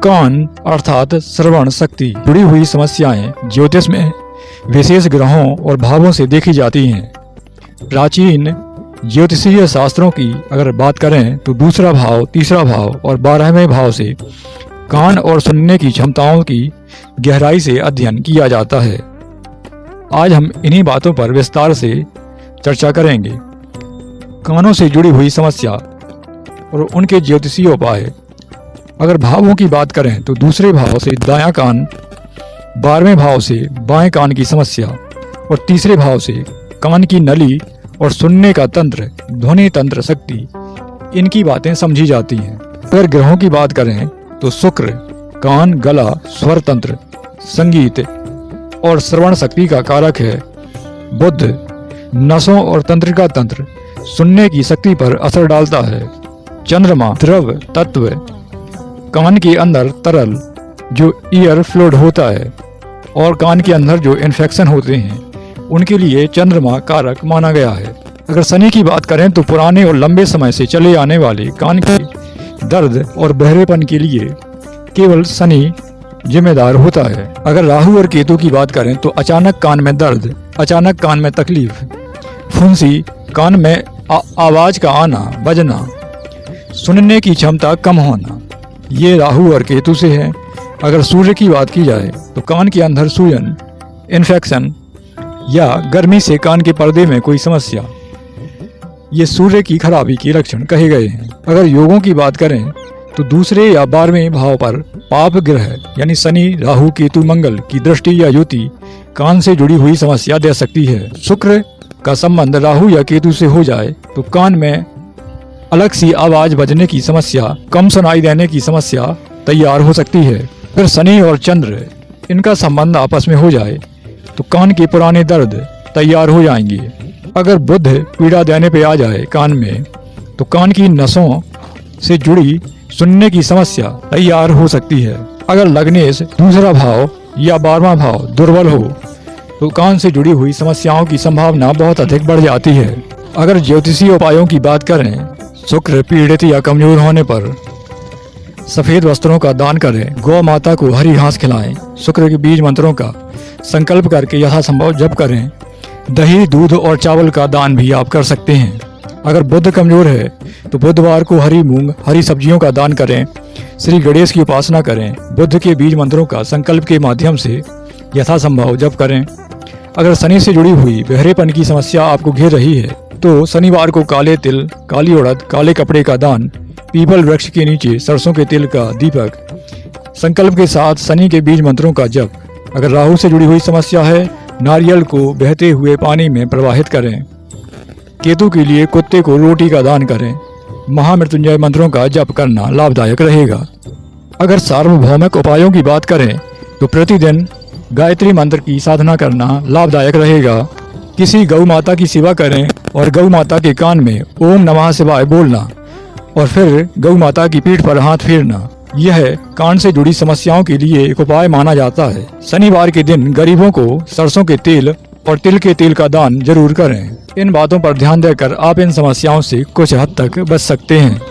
कान अर्थात श्रवण शक्ति जुड़ी हुई समस्याएं ज्योतिष में विशेष ग्रहों और भावों से देखी जाती हैं। प्राचीन ज्योतिषीय शास्त्रों की अगर बात करें तो दूसरा भाव, तीसरा भाव और 12वें भाव से कान और सुनने की क्षमताओं की गहराई से अध्ययन किया जाता है। आज हम इन्हीं बातों पर विस्तार से चर्चा करेंगे। कानों से जुड़ी हुई समस्या और उनके ज्योतिषीय उपाय। अगर भावों की बात करें तो दूसरे भाव से दायां कान, 12वें भाव से बाएं कान की समस्या और तीसरे भाव से कान की नली और सुनने का तंत्र, ध्वनि तंत्र शक्ति, इनकी बातें समझी जाती हैं। अगर ग्रहों की बात करें तो शुक्र कान, गला, स्वर तंत्र, संगीत और श्रवण शक्ति का कारक है। बुध नसों और तंत्रिका तंत्र, सुनने की शक्ति पर असर डालता है। चंद्रमा द्रव तत्व, कान के अंदर तरल जो ईयर फ्लूइड होता है और कान के अंदर जो इन्फेक्शन होते हैं उनके लिए चंद्रमा कारक माना गया है। अगर शनि की बात करें तो पुराने और लंबे समय से चले आने वाले कान के दर्द और बहरेपन के लिए केवल शनि जिम्मेदार होता है। अगर राहु और केतु की बात करें तो अचानक कान में दर्द, अचानक कान में तकलीफ, फुंसी, कान में आवाज का आना, बजना, सुनने की क्षमता कम होना, ये राहु और केतु से है। अगर सूर्य की बात की जाए तो कान के अंदर सूजन, इन्फेक्शन या गर्मी से कान के पर्दे में कोई समस्या, ये सूर्य की खराबी के लक्षण कहे गए हैं। अगर योगों की बात करें तो दूसरे या 12वें भाव पर पाप ग्रह यानी शनि, राहु, केतु, मंगल की दृष्टि या युति कान से जुड़ी हुई समस्या दे सकती है। शुक्र का संबंध राहु या केतु से हो जाए तो कान में अलग सी आवाज बजने की समस्या, कम सुनाई देने की समस्या तैयार हो सकती है। अगर शनि और चंद्र इनका संबंध आपस में हो जाए तो कान के पुराने दर्द तैयार हो जाएंगे। अगर बुध पीड़ा देने पे आ जाए कान में तो कान की नसों से जुड़ी सुनने की समस्या तैयार हो सकती है। अगर लग्नेश दूसरा भाव या 12वां भाव दुर्बल हो तो कान से जुड़ी हुई समस्याओं की संभावना बहुत अधिक बढ़ जाती है। अगर ज्योतिषीय उपायों की बात करें, शुक्र पीड़ित या कमजोर होने पर सफेद वस्त्रों का दान करें, गौ माता को हरी घास खिलाएं, शुक्र के बीज मंत्रों का संकल्प करके यथासंभव जप करें, दही, दूध और चावल का दान भी आप कर सकते हैं। अगर बुध कमजोर है तो बुधवार को हरी मूंग, हरी सब्जियों का दान करें, श्री गणेश की उपासना करें, बुध के बीज मंत्रों का संकल्प के माध्यम से यथासंभव जप करें। अगर शनि से जुड़ी हुई बहरेपन की समस्या आपको घेर रही है तो शनिवार को काले तिल, काली उड़द, काले कपड़े का दान, पीपल वृक्ष के नीचे सरसों के तेल का दीपक, संकल्प के साथ शनि के बीज मंत्रों का जप। अगर राहु से जुड़ी हुई समस्या है, नारियल को बहते हुए पानी में प्रवाहित करें। केतु के लिए कुत्ते को रोटी का दान करें। महामृत्युंजय मंत्रों का जप करना लाभदायक रहेगा। अगर सार्वभौमिक उपायों की बात करें तो प्रतिदिन गायत्री मंत्र की साधना करना लाभदायक रहेगा। किसी गौ माता की सेवा करें और गौ माता के कान में ओम नमः शिवाय बोलना और फिर गौ माता की पीठ पर हाथ फेरना, यह कान से जुड़ी समस्याओं के लिए एक उपाय माना जाता है। शनिवार के दिन गरीबों को सरसों के तेल और तिल के तेल का दान जरूर करें। इन बातों पर ध्यान देकर आप इन समस्याओं से कुछ हद तक बच सकते हैं।